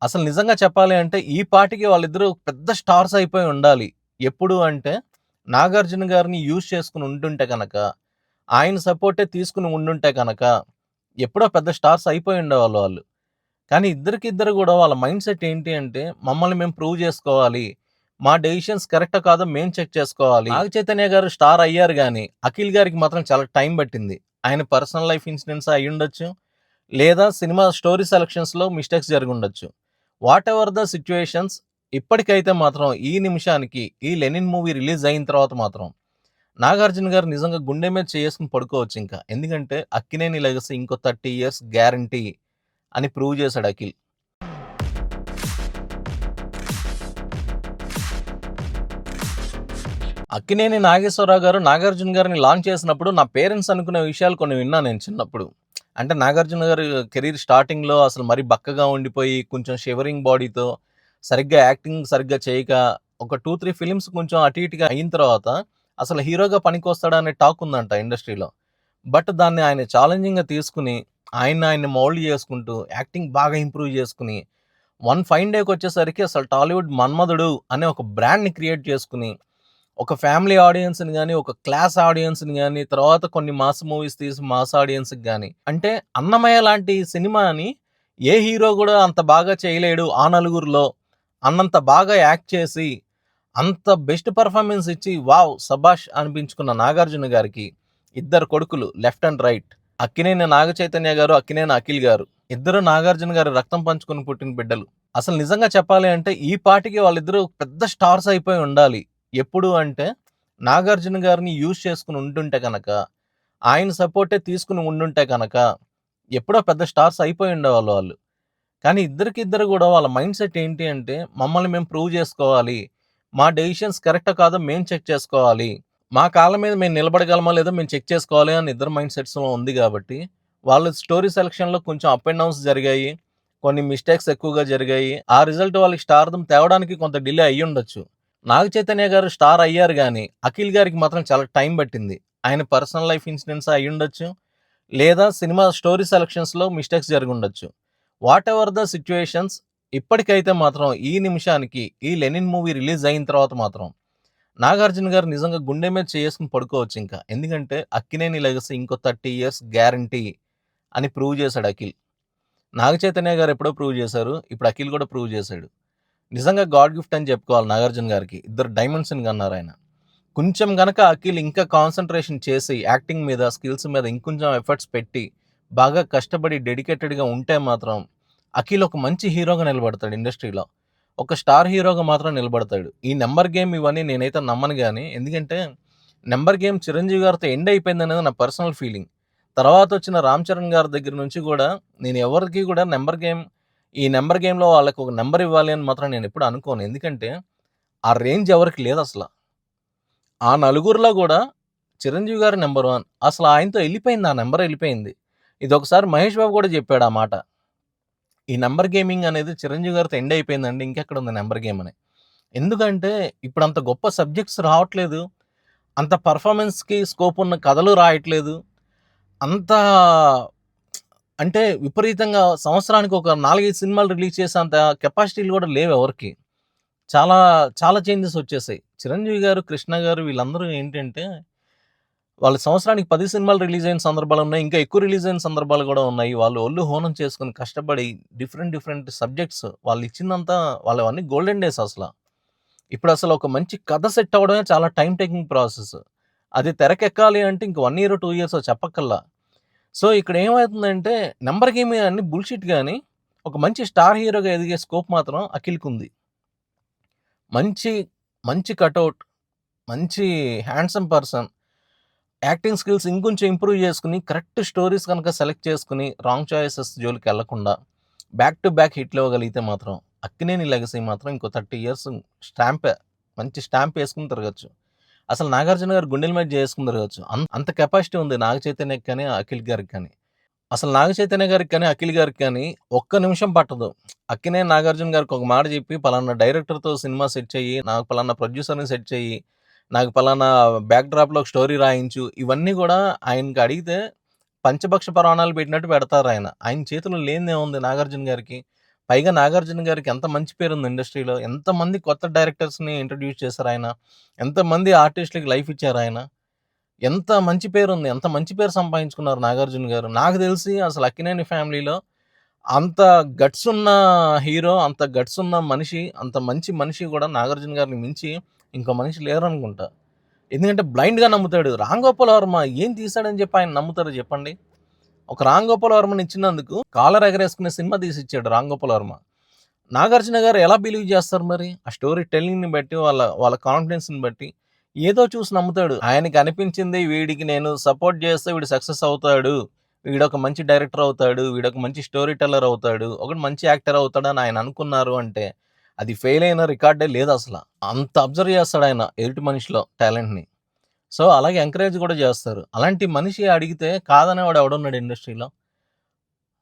అసలు నిజంగా చెప్పాలి అంటే ఈ పాటికి వాళ్ళిద్దరూ పెద్ద స్టార్స్ అయిపోయి ఉండాలి. ఎప్పుడు అంటే 'నాగార్జున' గారిని యూజ్ చేసుకొని ఉండుంటే గనక, ఆయన సపోర్టే తీసుకొని ఉండుంటే గనక, ఎప్పుడో పెద్ద స్టార్స్ అయిపోయి ఉండేవాళ్ళు వాళ్ళు. కానీ ఇద్దరికిద్దరు గూడా వాళ్ళ మైండ్‌సెట్ ఏంటి అంటే, మమ్మల్ని మేము ప్రూవ్ జేసుకోవాలి. మా డెసిషన్స్ కరెక్టో కాదో మేము చెక్ చేసుకోవాలి. నాగ చైతన్య గారు స్టార్ అయ్యారు గానీ, అఖిల్ గారికి మాత్రం చాలా టైం పట్టింది. ఆయన పర్సనల్ లైఫ్ ఇన్సిడెంట్స్ అయ్యుండొచ్చు. లేదా సినిమా స్టోరీ సెలక్షన్స్‌లో మిస్టేక్స్ జరిగుండొచ్చు. వాటెవర్ ద సిట్యుయేషన్స్, ఇప్పటికైతే మాత్రం ఈ నిమిషానికి ఈ 'లెనిన్' మూవీ రిలీజ్ అయిన తర్వాత మాత్రం నాగార్జున గారు నిజంగా గుండె మీద చేసుకొని పడుకోవచ్చింక. ఎందుకంటే 'అక్కినేని లెగసీ' ఇంకో 30 ఇయర్స్ గ్యారంటీ అని ప్రూవ్ చేశాడు అఖిల్. 'అక్కినేని నాగేశ్వరరావు' గారు 'నాగార్జున' గారిని లాంచ్ చేసినప్పుడు నా పేరెంట్స్ అనుకునే విషయాలు కొన్ని విన్నా నేను చిన్నప్పుడు. అంటే 'నాగార్జున' గారి కెరీర్ స్టార్టింగ్‌లో అసలు మరీ బక్కగా ఉండిపోయి, కొంచెం షివరింగ్ బాడీతో, సరిగ్గా యాక్టింగ్ సరిగ్గా చేయక, ఒక 2, 3 ఫిల్మ్స్ కొంచెం అటు ఇటుగా అయిన తర్వాత, అసలు హీరోగా పనికొస్తాడా అనే టాక్ ఉందంట ఇండస్ట్రీలో. బట్ దాన్ని ఆయన ఛాలెంజింగ్‌గా తీసుకొని, ఆయన్ని మౌల్డ్ చేసుకుంటూ, యాక్టింగ్ బాగా ఇంప్రూవ్ చేసుకొని, వన్ ఫైన్ డేకొచ్చేసరికి అసలు టాలీవుడ్ మన్మధుడు అనే ఒక బ్రాండ్‌ని క్రియేట్ చేసుకొని, ఒక ఫ్యామిలీ ఆడియన్స్‌ని గాని, ఒక క్లాస్ ఆడియన్స్‌ని గాని, తర్వాత కొన్ని మాస్ మూవీస్ తీసి మాస్ ఆడియన్స్‌కి గాని, అంటే 'అన్నమయ్య' లాంటి సినిమాని ఏ హీరో గూడా అంత బాగా చేయలేడు ఆ నలుగురిలో అన్నంత బాగా యాక్ట్ చేసి, అంత బెస్ట్ పెర్ఫార్మన్స్ ఇచ్చి వావ్! శభాష్ అనిపించుకున్న 'నాగార్జున' గారికి ఇద్దరు కొడుకులు left and right. Akkineni Naga Chaitanya గారు, అక్కినేని అఖిల్ గారు. ఇద్దరు 'నాగార్జున' గారి రక్తం పంచుకొని పుట్టిన బిడ్డలు. అసలు నిజంగా చెప్పాలి అంటే ఈ పాటికి వాళ్ళిద్దరూ పెద్ద స్టార్స్ అయిపోయి ఉండాలి. ఎప్పుడు అంటే 'నాగార్జున' గారిని యూజ్ చేసుకొని ఉండుంటే గనక, ఆయన సపోర్టే తీసుకొని ఉండుంటే గనక, ఎప్పుడో పెద్ద స్టార్స్ అయిపోయి ఉండేవాళ్ళు వాళ్ళు. కానీ ఇద్దరికిద్దరు గూడా వాళ్ళ మైండ్‌సెట్ ఏంటి అంటే, మమ్మల్ని మేము ప్రూవ్ జేసుకోవాలి. మా డెసిషన్స్ కరెక్టో కాదో మేము చెక్ చేసుకోవాలి. మా కాళ్ళ మీద మేము నిలబడగలమో లేదో మేము చెక్ చేసుకోవాలి అని ఇద్దరి మైండ్ సెట్స్‌లో ఉంది గాబట్టి, వాళ్ళ స్టోరీ సెలక్షన్‌లో కొంచెం అప్ అండ్ డౌన్స్ జరిగాయి. కొన్ని మిస్టేక్స్ ఎక్కువగా జరిగాయి. ఆ రిజల్ట్ వాళ్ళకి స్టార్‌డమ్ తేవడానికి కొంత డిలే అయ్యుండొచ్చు. నాగ చైతన్య గారు స్టార్ అయ్యారు గానీ, అఖిల్ గారికి మాత్రం చాలా టైం పట్టింది. ఆయన పర్సనల్ లైఫ్ ఇన్సిడెంట్స్ అయ్యుండొచ్చు. లేదా సినిమా స్టోరీ సెలక్షన్స్‌లో మిస్టేక్స్ జరిగుండొచ్చు. వాటెవర్ ద సిట్యుయేషన్స్, ఇప్పటికైతే మాత్రం ఈ నిమిషానికి ఈ 'లెనిన్' మూవీ రిలీజ్ అయిన తర్వాత మాత్రం నాగార్జున గారు నిజంగా గుండె మీద చేసుకొని పడుకోవచ్చింక. ఎందుకంటే 'అక్కినేని లెగసీ' ఇంకో 30 ఇయర్స్ గ్యారంటీ అని ప్రూవ్ చేశాడు అఖిల్. నాగ చైతన్య గారు ఎప్పుడో ప్రూవ్ చేశారు. ఇప్పుడు అఖిల్ కూడా ప్రూవ్ చేశాడు. నిజంగా గాడ్ గిఫ్ట్ అని చెప్పుకోవాలి నాగార్జున గారికి. ఇద్దరు డైమండ్స్‌ని కన్నారాయన. కొంచెం గనక అఖిల్ ఇంకా కాన్సంట్రేషన్ చేసి యాక్టింగ్ మీద, స్కిల్స్ మీద ఇంకొంచెం ఎఫర్ట్స్ పెట్టి, బాగా కష్టపడి డెడికేటెడ్‌గా ఉంటే మాత్రం అఖిల్ ఒక మంచి హీరోగా నిలబడతాడు ఇండస్ట్రీలో. ఒక స్టార్ హీరోగా మాత్రం నిలబడతాడు. ఈ నంబర్ గేమ్ ఇవన్నీ నేనైతే నమ్మను గానీ, ఎందుకంటే నంబర్ గేమ్ చిరంజీవి గారితో ఎండ్ అయిపోయిందనేది నా పర్సనల్ ఫీలింగ్. తర్వాతొచ్చిన రామ్ చరణ్ గారి దగ్గర నుంచి గూడా నేను ఎవరికీ గూడా ఈ నంబర్ గేమ్‌లో వాళ్ళకి ఒక నంబర్ ఇవ్వాలి అని మాత్రం నేనెప్పుడు అనుకోను. ఎందుకంటే ఆ రేంజ్ ఎవరికీ లేదసల. ఆ నలుగురిలో గూడా చిరంజీవి గారు నంబర్ 1. అసలు ఆయనతో ఎళ్ళిపోయింది. ఆ నంబర్ ఎళ్ళిపోయింది. ఇదొకసారి మహేష్ బాబు గూడా జెప్పాడు ఆ మాట. ఈ నంబర్ గేమింగ్ అనేది చిరంజీవి గారితో ఎండ్ అయిపోయిందండి. ఇంకెక్కడుంది నంబర్ గేమ్ అని. ఎందుకంటే ఇప్పుడంత గొప్ప సబ్జెక్ట్స్ రావట్లేదు. అంత పర్ఫార్మన్స్‌కి స్కోప్ ఉన్న కథలు రాయట్లేదు. అంత అంటే విపరీతంగా సంవత్సరానికి ఒక 4, 5 సినిమాలు రిలీజ్ చేసేంత కెపాసిటీలు గూడా లేవు ఎవరికీ. చాలా, చాలా చేంజెస్ వచ్చేసాయి. చిరంజీవి గారు, కృష్ణ గారు వీళ్ళందరూ ఏంటంటే, వాళ్ళు సంవత్సరానికి 10 సినిమాలు రిలీజ్ అయిన సందర్భాలున్నాయి. ఇంకా ఎక్కువ రిలీజ్ అయిన సందర్భాలు గూడా ఉన్నాయి. వాళ్ళు ఒళ్ళు హూనం చేసుకొని కష్టపడి డిఫరెంట్, డిఫరెంట్ సబ్జెక్ట్స్ వాళ్ళిచ్చిందంతా వాళ్ళవన్నీ గోల్డెన్ డేస్ అసల. ఇప్పుడసలు ఒక మంచి కథ సెట్ అవ్వడమే చాలా టైమ్ టేకింగ్ ప్రాసెస్. అది తెరకెక్కాలి అంటే ఇంక 1 ఇయరో, 2 ఇయర్సో చెప్పక్కర్లా. సో, ఇక్కడ ఏమవుతుందంటే, నంబర్ గేమ్ అన్నీ బుల్‌షిట్ గాని, ఒక మంచి స్టార్ హీరోగా ఎదిగే స్కోప్ మాత్రం అఖిల్‌కుంది. మంచి, మంచి కటౌట్, మంచి హ్యాండ్సమ్ పర్సన్. యాక్టింగ్ స్కిల్స్ ఇంకొంచెం ఇంప్రూవ్ చేసుకొని, కరెక్ట్ స్టోరీస్ గనక సెలెక్ట్ చేసుకొని, రాంగ్ చాయిసెస్ జోలికెళ్ళకుండా, బ్యాక్ టు బ్యాక్ హిట్లు ఇవ్వగలిగితే మాత్రం, 'అక్కినేని లెగసీ' మాత్రం ఇంకో 30 ఇయర్స్ స్టాంపే. మంచి స్టాంప్ ఏసుకొని తిరగొచ్చు. అసలు 'నాగార్జున' గారు గుండెల మీద చేసుకొని తిరగొచ్చు. అంత కెపాసిటీ ఉంది నాగ చైతన్యకి కానీ, అఖిల్ గారికి కానీ. అసలు నాగ చైతన్య గారికి కానీ, అఖిల్ గారికి కానీ ఒక్క నిమిషం పట్టదు. అక్కినేని నాగార్జున గారికి ఒక మాట చెప్పి, పలానా డైరెక్టర్‌తో సినిమా సెట్ చెయ్యి, నాకు పలానా ప్రొడ్యూసర్‌ని సెట్ చెయ్యి, నాకు పలానా బ్యాక్ డ్రాప్‌లో ఒక స్టోరీ రాయించు. ఇవన్నీ గూడా ఆయనకి అడిగితే పంచభక్ష పరమాణాలు పెట్టినట్టు పెడతారాయన. ఆయన చేతిలో లేనిదేముంది నాగార్జున గారికి? పైగా 'నాగార్జున' గారికి ఎంత మంచి పేరుంది ఇండస్ట్రీలో. ఎంతమంది కొత్త డైరెక్టర్స్‌ని ఇంట్రొడ్యూస్ చేశారాయన. ఎంతమంది ఆర్టిస్ట్‌లకి లైఫ్ ఇచ్చారాయన. ఎంత మంచి పేరుంది. ఎంత మంచి పేరు సంపాదించుకున్నారు 'నాగార్జున' గారు. నాకు తెలిసి అసలు 'అక్కినేని ఫ్యామిలీలో' అంత గట్స్ ఉన్న హీరో, అంత గట్స్ ఉన్న మనిషి, అంత మంచి మనిషి గూడా 'నాగార్జున' గారిని మించి ఇంకో మనిషి లేరనుకుంటా. ఎందుకంటే బ్లైండ్‌గా నమ్ముతాడు. 'రామ్ గోపాల్ వర్మ' ఏం తీశాడని చెప్పి ఆయన నమ్ముతారు చెప్పండి? ఒక 'రామ్ గోపాల్ వర్మని' ఇచ్చినందుకు కాలర్ ఎగరేసుకునే సినిమా తీసిచ్చాడు 'రామ్ గోపాల్ వర్మ.' 'నాగార్జున' గారు ఎలా బిలీవ్ చేస్తారు మరి? ఆ స్టోరీ టెల్లింగ్‌ని బట్టి, వాళ్ళ కాన్ఫిడెన్స్‌ని బట్టి ఏదో చూసి నమ్ముతాడు. ఆయనకి అనిపించింది వీడికి నేను సపోర్ట్ చేస్తే వీడు సక్సెస్ అవుతాడు. వీడొక మంచి డైరెక్టర్ అవుతాడు. వీడొక మంచి స్టోరీ టెల్లర్ అవుతాడు. ఒకడు మంచి యాక్టర్ అవుతాడని ఆయన అనుకున్నారు అంటే, అది ఫెయిల్ అయిన రికార్డే లేదసల. అంత అబ్జర్వ్ చేస్తాడాయన ఎదుటి మనిషిలో టాలెంట్‌ని. సో, అలాగే ఎంకరేజ్ గూడా జేస్తారు. అలాంటి మనిషి అడిగితే కాదనేవాడు ఎవడున్నాడు ఇండస్ట్రీలో?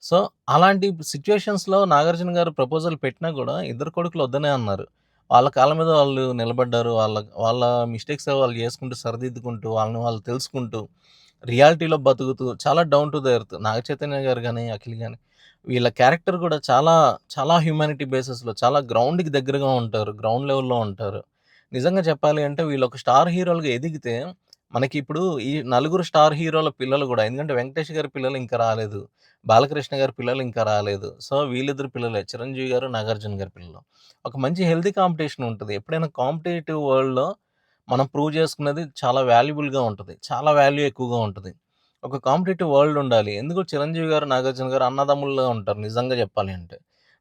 సో, అలాంటి సిట్యుయేషన్స్‌లో 'నాగార్జున' గారు ప్రపోజల్ పెట్టినా గూడా ఇద్దరు కొడుకులు వద్దనే అన్నారు. వాళ్ళ కాళ్ళ మీద వాళ్ళు నిలబడ్డారు. వాళ్ళ వాళ్ళ మిస్టేక్స్ వాళ్ళు జేసుకుంటూ, సరిదిద్దుకుంటూ, వాళ్ళని వాళ్ళు తెలుసుకుంటూ, రియాలిటీలో బతుకుతూ చాలా down to the earth. Naga Chaitanya గారు గాని, అఖిల్ గాని వీళ్ళ క్యారెక్టర్ గూడా చాలా, చాలా హ్యుమానిటీ బేసిస్‌లో చాలా గ్రౌండ్‌కి దగ్గరగా ఉంటారు. గ్రౌండ్ లెవెల్‌లో ఉంటారు. నిజంగా చెప్పాలి అంటే వీళ్ళొక స్టార్ హీరోలుగా ఎదిగితే, మనకిప్పుడు ఈ నలుగురు స్టార్ హీరోల పిల్లలు గూడా ఎందుకంటే 'వెంకటేష్' గారి పిల్లలు ఇంకా రాలేదు. 'బాలకృష్ణ' గారి పిల్లలు ఇంకా రాలేదు. సో, వీళ్ళిద్దరు పిల్లలే 'చిరంజీవి' గారు, 'నాగార్జున' గారి పిల్లలు. ఒక మంచి హెల్తీ కాంపిటీషన్ ఉంటది. ఎప్పుడైనా కాంపిటీటివ్ వరల్డ్‌లో మనం ప్రూవ్ చేసుకున్నది చాలా వాల్యుబుల్‌గా ఉంటది. చాలా వాల్యూ ఎక్కువగా ఉంటది. ఒక కాంపిటీటివ్ వరల్డ్ ఉండాలి. ఎందుకు 'చిరంజీవి' గారు, 'నాగార్జున' గారు అన్నదమ్ముల్లా ఉంటారు నిజంగా చెప్పాలి అంటే.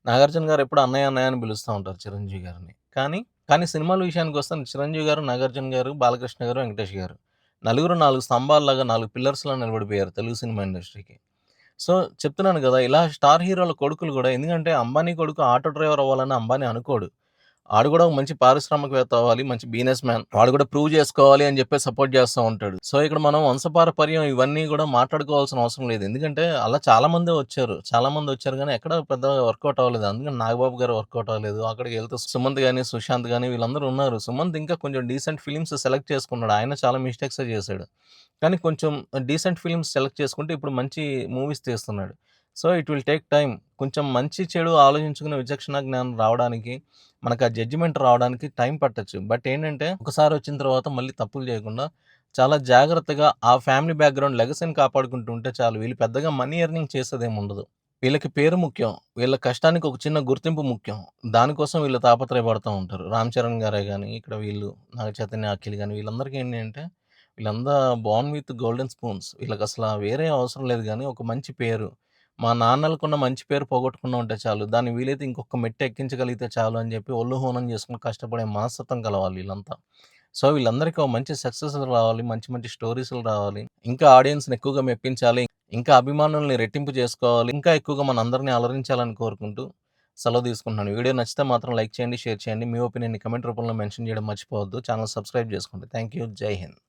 'నాగార్జున' గారు ఎప్పుడు అన్నయ్య, అన్నయ్య అని పిలుస్తా ఉంటారు 'చిరంజీవి' గారిని. కానీ సినిమాల విషయానికొస్తే 'చిరంజీవి' గారు, 'నాగార్జున' గారు, 'బాలకృష్ణ' గారు, 'వెంకటేష్' గారు నలుగురు 4 స్తంభాల్లాగా, 4 పిల్లర్స్‌లా నిలబడిపోయారు తెలుగు సినిమా ఇండస్ట్రీకి. సో, చెప్తున్నాను గదా! ఇలా స్టార్ హీరోల కొడుకులు గూడా ఎందుకంటే 'అంబానీ' కొడుకు ఆటో డ్రైవర్ అవ్వాలని అంబానీ అనుకోడు. ఆడు గూడా ఒక మంచి పారిశ్రామికవేత్త అవ్వాలి. మంచి బిజినెస్ మ్యాన్. వాడు గూడా ప్రూవ్ జేసుకోవాలి అని జెప్పేసి సపోర్ట్ జేస్తా ఉంటాడు. సో, ఇక్కడ మనం వంశపారపర్యం ఇవన్నీ గూడా మాట్లాడుకోవాల్సిన అవసరం లేదు. ఎందుకంటే అలా చాలా మందే వచ్చారు. చాలా మందొచ్చారు గానీ ఎక్కడ పెద్దగా వర్కౌట్ అవ్వలేదు. అందుకని నాగబాబు గారు వర్కౌట్ అవ్వలేదు. అక్కడికెళ్తే సుమంత్ గాని, సుశాంత్ గాని వీళ్ళందరూ ఉన్నారు. సుమంత్ ఇంకా కొంచెం డీసెంట్ ఫిల్మ్స్ సెలెక్ట్ చేసుకున్నాడు. ఆయన చాలా మిస్టేక్సే జేశాడు. కానీ కొంచెం డీసెంట్ ఫిల్మ్స్ సెలెక్ట్ చేసుకుంటే ఇప్పుడు మంచి మూవీస్ తీస్తున్నాడు. So, it will take time. కొంచెం మంచి, చెడు ఆలోచించుకునే విచక్షణ జ్ఞానం రావడానికి, మనకు ఆ జడ్జిమెంట్ రావడానికి టైం పట్టొచ్చు. బట్ ఏంటంటే, ఒకసారి వచ్చిన తర్వాత మళ్ళీ తప్పులు చేయకుండా, చాలా జాగ్రత్తగా ఆ ఫ్యామిలీ బ్యాక్‌గ్రౌండ్ లెగసీని కాపాడుకుంటూ ఉంటే చాలు. వీళ్ళు పెద్దగా మనీ ఎర్నింగ్ చేసేదేముండదు. వీళ్ళకి పేరు ముఖ్యం. వీళ్ళ కష్టానికి ఒక చిన్న గుర్తింపు ముఖ్యం. దానికోసం వీళ్ళు తాపత్రయపడతా ఉంటారు. 'రామ్ చరణ్' గారే గాని, ఇక్కడ వీళ్ళు 'నాగ చైతన్య', 'అఖిల్' గాని వీళ్ళందరికీ ఏంటి అంటే, వీళ్ళంతా బోర్న్ విత్ గోల్డెన్ స్పూన్స్. వీళ్ళకసల వేరే అవసరం లేదు గానీ, ఒక మంచి పేరు. మా నాన్నలకున్న మంచి పేరు పోగొట్టకుండా ఉంటే చాలు. దాన్ని వీలైతే ఇంకొక మెట్టు ఎక్కించగలిగితే చాలు అని చెప్పి ఒళ్ళు హూనం చేసుకొని కష్టపడే మనస్తత్వం కలవాళ్ళు వీళ్ళంతా. సో, వీళ్ళందరికీ ఒక మంచి సక్సెస్‌లు రావాలి. మంచి మంచి స్టోరీస్‌లు రావాలి. ఇంకా ఆడియన్స్‌ని ఎక్కువగా మెప్పించాలి. ఇంకా అభిమానుల్ని రెట్టింపు చేసుకోవాలి. ఇంకా ఎక్కువగా మనందరిని అలరించాలని కోరుకుంటూ సెలవు తీసుకుంటున్నాను. వీడియో నచ్చితే మాత్రం లైక్ చేయండి, షేర్ చేయండి. మీ ఒపీనియన్‌ని కామెంట్ రూపంలో మెన్షన్ చేయడం మర్చిపోవద్దు. ఛానెల్ సబ్స్క్రైబ్ చేసుకోండి. Thank you. జై హింద్.